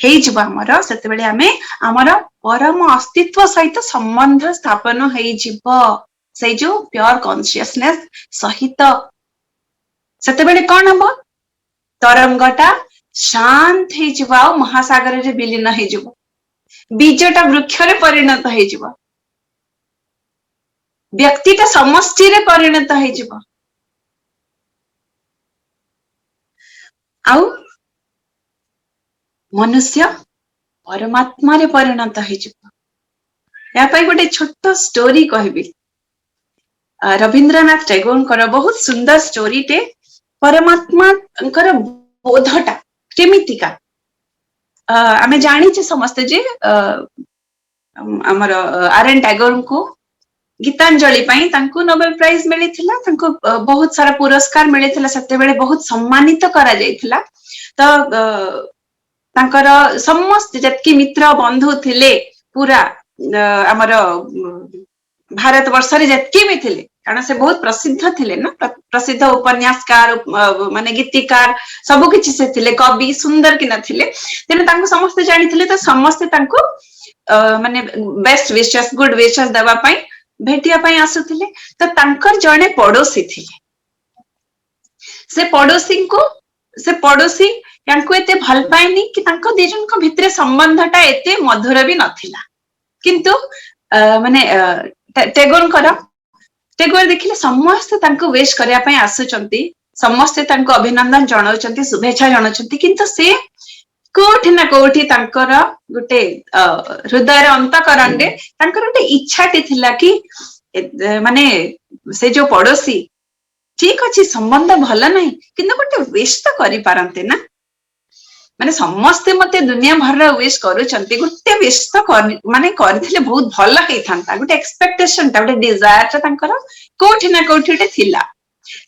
ହେଇଯିବ ଆମର, ସେତେବେଳେ ଆମେ ଆମର ପରମ ଅସ୍ତିତ୍ବ ସହିତ ସମ୍ବନ୍ଧ ସ୍ଥାପନ ହେଇଯିବ, ସେଇ ଯୋଉ ପ୍ୟୋର କନସିୟସନେସ ସହିତ। ସେତେବେଳେ କଣ ହବ? ତରଙ୍ଗଟା ଶାନ୍ତ ହେଇଯିବ ଆଉ ମହାସାଗରରେ ବିଲୀନ ହେଇଯିବ। ବୀଜଟା ବୃକ୍ଷରେ ପରିଣତ ହେଇଯିବ। ବ୍ୟକ୍ତିଟା ସମଷ୍ଟିରେ ପରିଣତ ହେଇଯିବ। ଆଉ ମନୁଷ୍ୟ ପରମାତ୍ମାରେ ପରିଣତ ହେଇଯିବ। ଏହା ପାଇଁ ଗୋଟେ ଛୋଟ ଷ୍ଟୋରି କହିବି। ରବୀନ୍ଦ୍ରନାଥ ଟାଗୋରଙ୍କର ବହୁତ ସୁନ୍ଦର ଷ୍ଟୋରିଟେ, ପରମାତ୍ମାଙ୍କର ବୋଧଟା କେମିତିକା। ଆମେ ଜାଣିଛେ ସମସ୍ତେ ଯେ ଆମର ଆର୍ ଏନ୍ ଟାଗୋରଙ୍କୁ ଗୀତାଞ୍ଜଳି ପାଇଁ ତାଙ୍କୁ ନୋବେଲ ପ୍ରାଇଜ ମିଳିଥିଲା। ତାଙ୍କୁ ବହୁତ ସାରା ପୁରସ୍କାର ମିଳିଥିଲା, ସେତେବେଳେ ବହୁତ ସମ୍ମାନିତ କରାଯାଇଥିଲା। ତ ତାଙ୍କର ସମସ୍ତେ ଯେତିକି ମିତ୍ର ବନ୍ଧୁ ଥିଲେ, ପୁରା ଆମର ଭାରତ ବର୍ଷରେ ଯେତିକି ବି ଥିଲେ, କାରଣ ସେ ବହୁତ ପ୍ରସିଦ୍ଧ ଥିଲେ ନା, ପ୍ରସିଦ୍ଧ ଉପନ୍ୟାସକାର, ମାନେ ଗୀତିକାର, ସବୁ କିଛି ସେ ଥିଲେ, କବି, ସୁନ୍ଦର କି ନଥିଲେ। ତେଣୁ ତାଙ୍କୁ ସମସ୍ତେ ଜାଣିଥିଲେ, ତ ସମସ୍ତେ ତାଙ୍କୁ ମାନେ ବେଷ୍ଟ ୱିଶେସ୍, ଗୁଡ ୱିଶେସ୍ ଦେବା ପାଇଁ, ଭେଟିବା ପାଇଁ ଆସୁଥିଲେ। ତ ତାଙ୍କର ଜଣେ ପଡୋଶୀ ଥିଲେ। ସେ ପଡୋଶୀ ୟାଙ୍କୁ ଏତେ ଭଲ ପାଏନି, କି ତାଙ୍କ ଦି ଜଣଙ୍କ ଭିତରେ ସମ୍ବନ୍ଧ ଟା ଏତେ ମଧୁର ବି ନଥିଲା। କିନ୍ତୁ ମାନେ ଟେଗୋର ଦେଖିଲେ ସମସ୍ତେ ତାଙ୍କୁ ୱିଶ କରିବା ପାଇଁ ଆସୁଛନ୍ତି, ସମସ୍ତେ ତାଙ୍କୁ ଅଭିନନ୍ଦନ ଜଣାଉଛନ୍ତି, ଶୁଭେଚ୍ଛା ଜଣାଉଛନ୍ତି, କିନ୍ତୁ ସେ କୋଉଠି ନା କୋଉଠି ତାଙ୍କର ଗୋଟେ ହୃଦୟର ଅନ୍ତକରଣରେ ତାଙ୍କର ଗୋଟେ ଇଚ୍ଛାଟି ଥିଲା କି ମାନେ ସେ ଯୋଉ ପଡୋଶୀ, ଠିକ ଅଛି ସମ୍ବନ୍ଧ ଭଲ ନାହିଁ, କିନ୍ତୁ ଗୋଟେ ୱିଶ ତ କରିପାରନ୍ତେ ନା। ମାନେ ସମସ୍ତେ ମତେ ଦୁନିଆ ଭରର ୱିଶ କରୁଛନ୍ତି, ଗୋଟେ ୱିଶ ତ ମାନେ କରିଥିଲେ ବହୁତ ଭଲ ହେଇଥାନ୍ତା। ଗୋଟେ ଏକ୍ସପେକ୍ଟେସନ ଟା, ଗୋଟେ ଡିଜାୟାର ତାଙ୍କର କୋଉଠି ନା କୋଉଠି ଗୋଟେ ଥିଲା।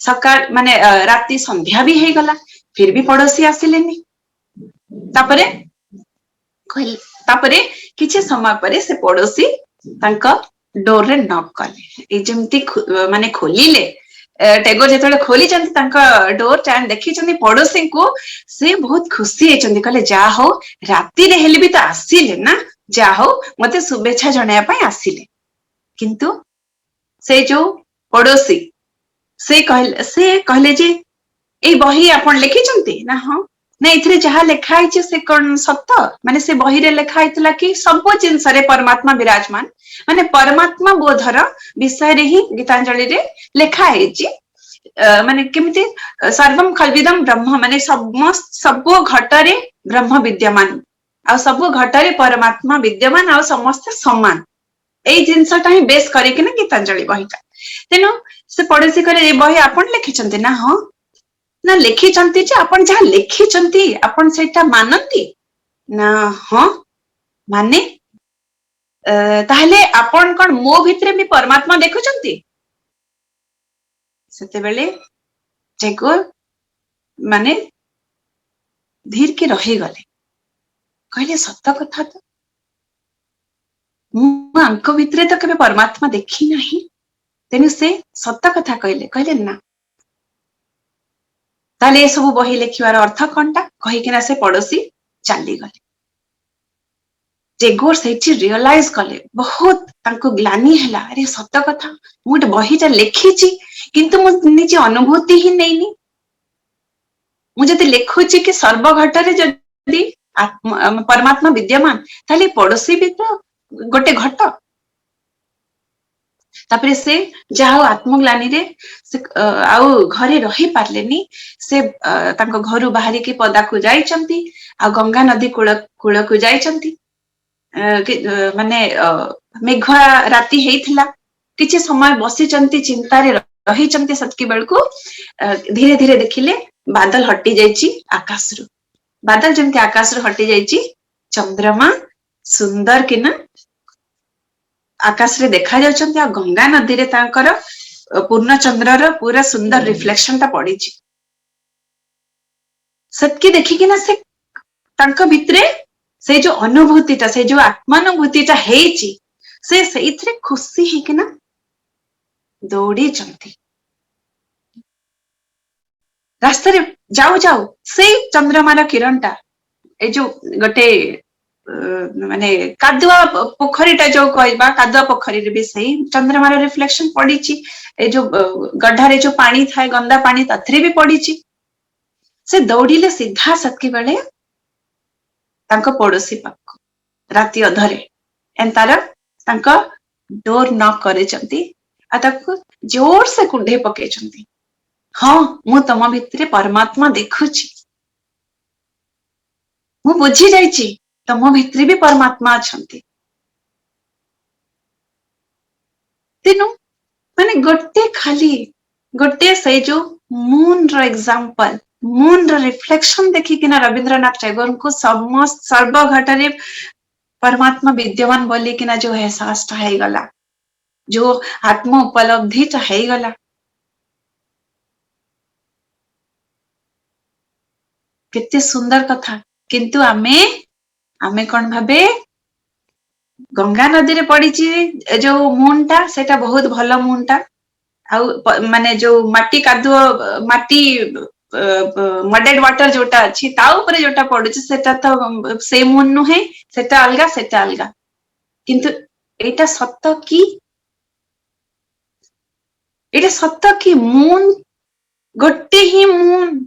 ସକାଳ ମାନେ ରାତି ସନ୍ଧ୍ୟା ବି ହେଇଗଲା, ଫିର ବି ପଡୋଶୀ ଆସିଲେନି। ତାପରେ तापरे किछि समय परे से पड़ोसी तांका डोर रे नॉक कले ए जेमती माने खोलिले टेगोर जेतले खोली चंती तांका डोर चान देखि चंती पड़ोसी को से बहुत खुशी है चंती कहले जा हो राती रे हेले भी तो आसीले ना जा हो मते शुभेच्छा जणाया पय आसीले किंतु से जो पड़ोसी से कहले जे ए बही आपण लिखि चंती ना हां ना इथरे जहा लेखा है से कौन सत्य माने से बही रे लेखा है कि सब जिनस रे परमात्मा विराजमान माने परमात्मा बोधर विषय रे ही गीतांजलि रे लेखा है माने केमिति सर्वम खल्विदम ब्रह्म माने सब घट रे ब्रह्म विद्यमान आ सब घट रे परमात्मा विद्यमान आ समस्त समान एई जिनसटा ही बेस करे कि ना गीतांजलि बहीटा तेनो से पड़ोसी करे ए बही आपण लिखिचंती ना हां ना लिखिचंती जे आपण जहा लिखिचंती आपण सेटा मानंती ना हां माने ताहले आपण कोन मो भितरे भी परमात्मा देखुचंती सेते बेले जेको माने धीर के रही गले कहले सत्य कथा तो मु अंक भितरे तो केबे परमात्मा देखी नाही तेनु से सत्य कथा कहले ना ताले सब बही लिखिवार अर्थ कोनटा कहि केना से पड़ोसी चली गले जेगोर सेठी रियलाइज कले बहुत तांको ग्लानी हला अरे सत्य कथा मुटे बहीटा लिखिची किंतु मु निजे अनुभूति ही नैनी मु जते लिखुची कि सर्वघट रे जदी परमात्मा विद्यमान ताले पड़ोसी भी तो गोटे घट तापरे से जाओ आत्मग्लानी रे से आउ घरे रही पारलेनी से तांको घरु बाहरी के पदा को जाइचंती आ गंगा नदी कूल को जाइचंती माने मेघा राती हेइथिला किछि समय बसिचंती चिंता रे रहिचंती सतकी बेल को धीरे धीरे देखिले बादल हटी जाइची आकाश रु बादल जेमती आकाश रु हटी जाइची चंद्रमा सुंदर किना आकाश रे देखा जाउछंती आ गंगा नदी रे तांकर पूर्ण चंद्र रो पूरा सुंदर रिफ्लेक्शन ता पड़ी छी सतकी देखि कि ना से तांका भितरे से जो अनुभूतिटा से जो आत्मानुभूतिटा हेची से सेइथरे खुशी हे कि ना दौड़ी चंती रास्ता रे जाऊ जाऊ से चंद्रमार किरणटा ए जो गटे माने कादुआ पोखरीटा जो कहबा कादुआ पोखरी रे भी सही चंद्रमार रिफ्लेक्शन पड़ी छी ए जो गड्ढा रे जो पानी थाए गंदा पानी तथरे भी पड़ी छी से दौड़ीले सीधा सतकी बेले तांको पड़ोसी पाख राती अधरे एंतार तांको डोर नॉक करे चंती आ ताको जोर से कुंढे पके चंती हां मु तम भितरे परमात्मा देखुची मु बुझी जाईची तम भितरे भी परमात्मा अछंती तेनु माने गोटे खाली गोटे से जो मून रो एग्जांपल मून रो रिफ्लेक्शन देखि कि ना रविंद्रनाथ टैगोर को समस्त सर्वघटरे परमात्मा विद्यमान बोली कि ना जो एहसास टा है गला जो आत्म उपलब्धि टा है गला कितने सुंदर कथा किंतु आमे कौन भाबे गंगा नदी रे पड़ी जो मून टा सेटा बहुत भलो मून टा माने जो माटी कादुओ माटी मडेड वाटर जोटा अछि ता ऊपर जोटा पडुछि सेटा तो से मून नुहे सेटा अलगा किंतु एटा सत्य की मून गोटे ही मून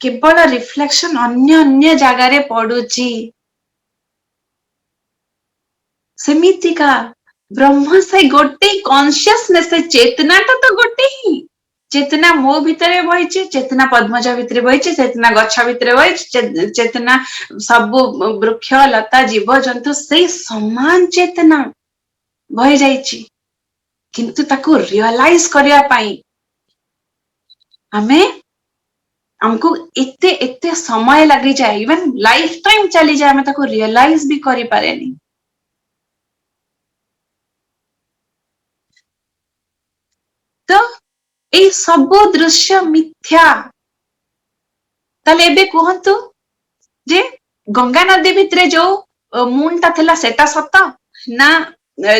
केवल रिफ्लेक्शन अन्य जगह रे पडुछि सेमिति का ब्रह्म से गोटे कॉन्शियसनेस चेतना तो गोटे ही चेतना मो भितरे बहिचे चेतना पद्मजा भितरे बहिचे चेतना गच्छ भितरे बहिचे चेतना सब वृक्ष लता जीव जंतु से समान चेतना बहि जाइछि किंतु ताको रियलाइज करिया पाई हमको एते समय लगी जाए इवन लाइफ टाइम चली जाए हमें ताको रियलाइज भी करि पारेनी तो ए सब दृश्य मिथ्या ताले एबे कहंतु जे गंगा नदी भितरे जो मून टा थिला सेटा सत ना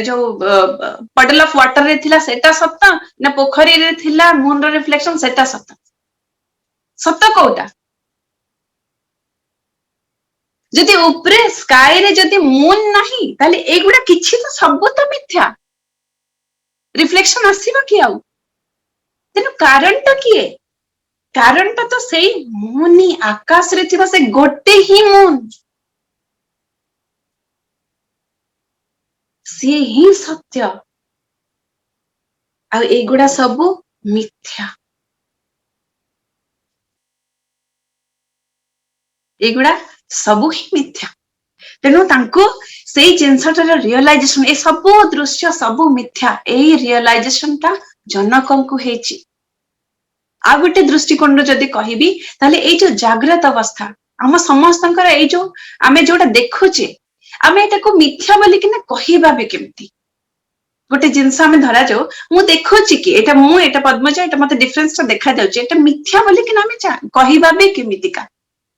जो पडल ऑफ वाटर रे थिला सेटा सत ना पोखरी रे थिला मून रो रिफ्लेक्शन सेटा सत सत कोटा जदि ऊपरे स्काई रे जदि मून नहीं ताले एगुडा किछि तो सब तो मिथ्या रिफ्लेक्शन आसीबा कि आउ तेनु कारणटा किए कारणटा तो सेई मून ही आकाश रे थिबा से गोटे ही मून सी ही सत्य आ एगुडा सब मिथ्या एगुडा सब ही मिथ्या तेणु तांको सेई जिनसटार रियलाइजेशन ए सब दृश्य सब मिथ्या एई रियलाइजेशन टा जनकंकु हेची आ गोटे दृष्टिकोण जदि कहबी ताले एई जो जागृत अवस्था आम समस्तंकर एई जो आमे जोटा देखुचे आमे एटाको मिथ्या बोली कि ना कहबा बे केमती गोटे जिनस आमे धरा जाऊ मु देखुची कि एटा मु एटा पद्मजा एटा मते डिफरेंस ता देखा जाउची एटा मिथ्या बोली कि ना आमे कहबा बे केमितिका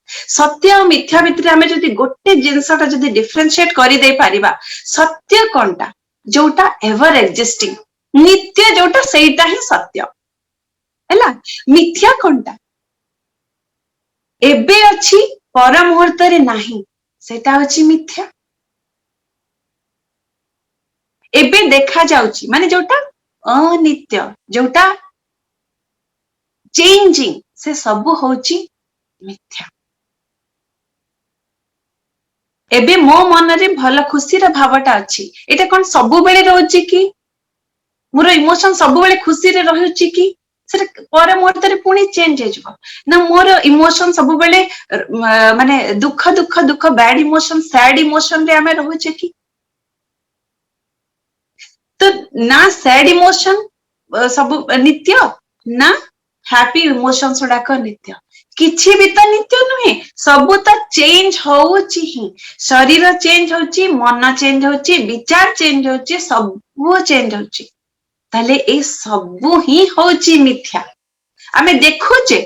सत्य और मिथ्या भितर आमे जदि गोटे जिनसटा जदि डिफरेंशिएट करि दे परिबा सत्य कोनटा जोटा एवर एक्जिस्टिंग नित्य जोटा सेटा ही सत्य हैला मिथ्या कोनटा एबे अछि पर मुहूर्त रे नाही सेटा अछि मिथ्या एबे देखा जाउची माने जोटा अनित्य जोटा चेंजिंग से सब होची मिथ्या एबे मो मन रे भल खुशी रा भावटा अछि एटा कोन सब बेले रहउची कि मोर इमोशन सब बेले खुशी रे रहउची कि सेटा पर मुहूर्त रे पुनी चेंज हे जबो ना मोर इमोशन सब बेले माने दुख दुख दुख बैड इमोशन सैड इमोशन रे हमें रहउची कि तो ना सैड इमोशन सब नित्य ना हैप्पी इमोशन गुड़ाक नित्य किछि भी तो नित्य नुहे सब तो चेंज होउची ही शरीर चेंज होउची मन चेंज होउची विचार चेंज होउची सब चेंज होउची ताले ए सब ही होउची मिथ्या आमे देखुचे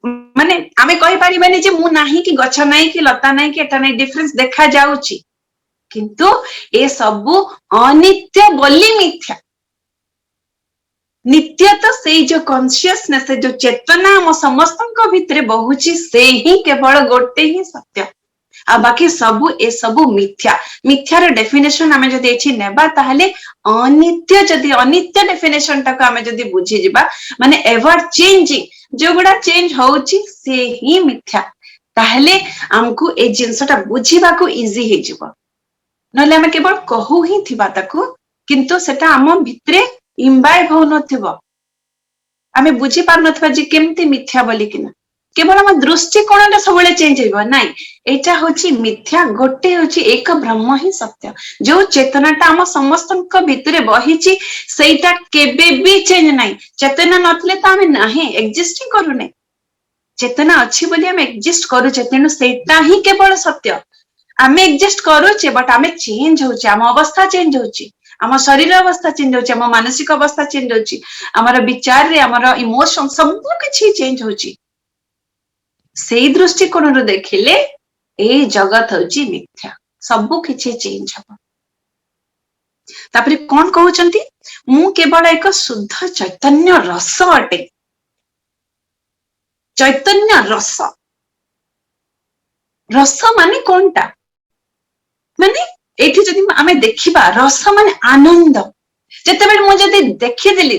माने आमे कहि परिबानी जे मु नाही कि गछ नाही कि लता नाही कि एटा नाही डिफरेंस देखा जाउची किंतु ए सब अनित्य बोली मिथ्या नित्य तो से जो कॉन्शियसनेस जो चेतना हम समस्त भितर बहुची से ही केवल गोटे ही सत्य आ बाकी सबु ए सबु मिथ्या मिथ्यार डेफिनेशन आमे जदि एछि नेबा ताहले अनित्य जदि अनित्य डेफिनेशन टाको आमे जदि बुझी जिबा माने एवर चेंजिंग जो गुडा चेंज होउची से ही मिथ्या ताहले हमकु ए जिंसटा बुझीबा को इजी हे जिवो नले आमे केवल कहू ही थिबा ताको किंतु सेटा हम भितरे इम्बाइब हो नथिबो आमे बुझी पार नथबा जे केमती मिथ्या बोली किना केवल हम दृष्टिकोणटा सबले चेंज होइबो नाइ एटा होची मिथ्या गोटे होची एक ब्रह्म ही सत्य जो चेतनाटा हम समस्तक भितरे बहिची सेटा केबे भी चेंज नाइ चेतना नथले त आमे नाही एक्जिस्टिंग करूने चेतना अछि बोली हम एक्जिस्ट करूचे तेनु सेटा ही केवल सत्य आमे एक्जिस्ट करूचे बट आमे चेंज होचे हम अवस्था चेंज होची आम शरीर अवस्था चेंज होची आम मानसिक अवस्था चेंज होची आमर विचार रे आमर इमोशन सब किछि चेंज होची सेई दृष्टिकोण रो देखिले ए जगत होची मिथ्या सब किछि चेंज हबो तापरे कोन कहउचंती मु केवल एक शुद्ध चैतन्य रस अटे चैतन्य रस रस माने कोनटा माने एठी जदि आमे देखिबा रस माने आनंद जेतेबेले मु जदि देखि देली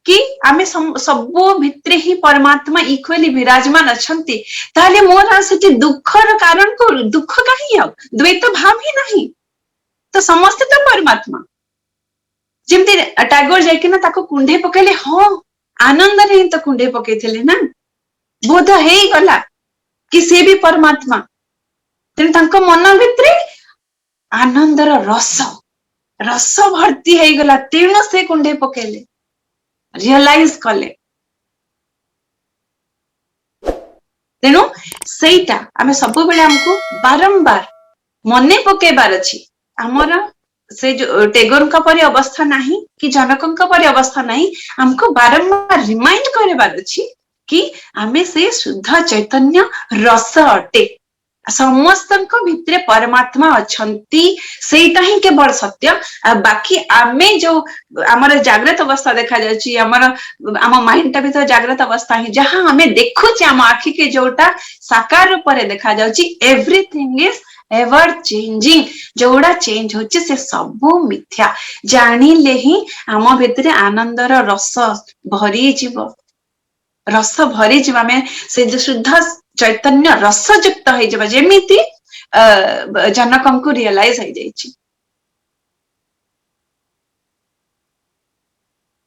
कि आमे सब भितरे ही परमात्मा इक्वली विराजमान अछंती ताले मोर सेठी दुखर कारण को दुख काहे आ द्वैत भाव ही नहीं तो समस्त तो परमात्मा जेमती टैगोर जायके ना ताको कुंडे पकेले हो आनंद रे ही तो कुंडे पकेथिले ना बोध हेई गला कि से भी परमात्मा तेन तांको मन भितरे आनंदर रस रस भर्ती है गला तेणु से कुंडे पकेले रियलाइज कले तेणु सेटा आमे सब बेले हमको बारंबार मने पकेबार अछि हमर से जो टेगोर का परि अवस्था नहीं कि जनक का परि अवस्था नहीं हमको बारंबार रिमाइंड करेबार अछि कि आमे से शुद्ध चैतन्य रस अटे ସମସ୍ତଙ୍କ ଭିତରେ परमात्मा अछंती सेटा ही केवल सत्य बाकी आमे जो हमर जागृत अवस्था देखा जाची हमर आम माइंड टा भी तो जागृत अवस्था ही जहां हमें देखुचे आम आखि के जोटा साकार रूप रे देखा जाची एवरीथिंग इज एवर चेंजिंग जोड़ा चेंज होचे से सब मिथ्या जानिले ही आम भितरे आनंदर रस भरी जीव रस भरी जीव आमे से जो शुद्ध चैतन्य रस युक्त हो जाबा जेमिति जनकम को रियलाइज हो जाइछि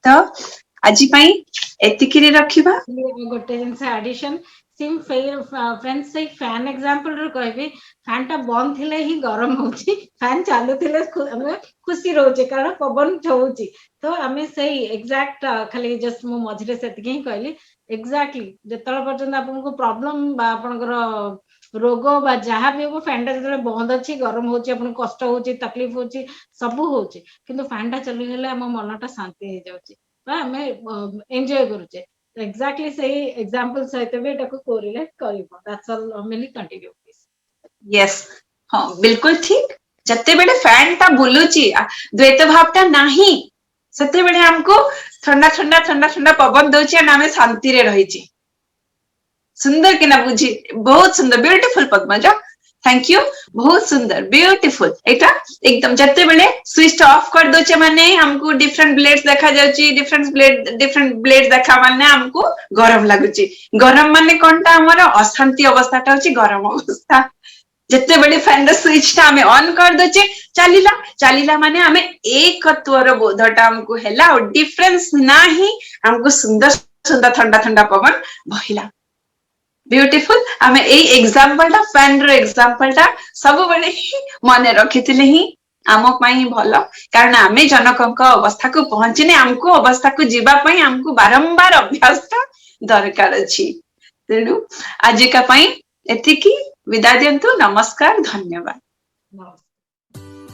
तो आजि पई एतिकिरे रखिबा
गोटे जिनस एडिशन सिम फ्रेंड्स से फैन एग्जांपल रो कहबे फैन टा बंद थिले ही गरम होची फैन चालू थिले हमें खुशी रहउचे कारण पवन छउची तो हमें सही एग्जैक्ट खाली जस्ट मो मझरे सेतिके ही कहली एग्जैक्टली जेतल पर्यंत आपनको प्रॉब्लम बा आपनकर रोग बा जहाँ भी हो फैन टा जतले बंद अछि गरम होची आपन कष्ट होची तकलीफ होची सब होची किंतु फैन टा चली गेले हम मनटा शांति हो जाउची हमें एंजॉय करूचे एग्जैक्टली सही एग्जांपल सहित भी एटा को कोरिलेट करिवो दैट्स ऑल मिली कंटिन्यू प्लीज
यस हां बिल्कुल ठीक जत्ते बेले फैन ता बुलुची द्वैत भाव ता नाही सत्ते बेले हमको ठंडा ठंडा ठंडा ठंडा पवन दोची आ नामे शांति रे रहिची सुंदर के ना बुझी बहुत सुंदर ब्यूटीफुल पद्मजा थैंक यू बहुत सुंदर ब्यूटीफुल एटा एकदम जत्ते बेले स्विच ऑफ कर दोचे माने हमको डिफरेंट ब्लेड्स देखा जाउची डिफरेंट ब्लेड देखा माने हमको गरम लागुची गरम माने कोनटा हमर अशांति अवस्था ता होची गरम अवस्था जत्ते बेले फैन द स्विच ता हमें ऑन कर दोचे चलीला माने हमें एकत्वर बोधटा हमको हैला और डिफरेंस नाही हमको सुंदर सुंदर ठंडा ठंडा पवन बहिला ब्यूटीफुल हमें ए एग्जांपल टा फैन रो एग्जांपल टा सब बेले ही माने रखिथिले ही आम पाई भलो कारण आमे जनकक अवस्था को पहुंचने हमको अवस्था को जीवा पाई हमको बारंबार अभ्यास टा दरकार अछि तेनु आज का पाई एतिकी विदा दियंतु नमस्कार धन्यवाद
नमस्कार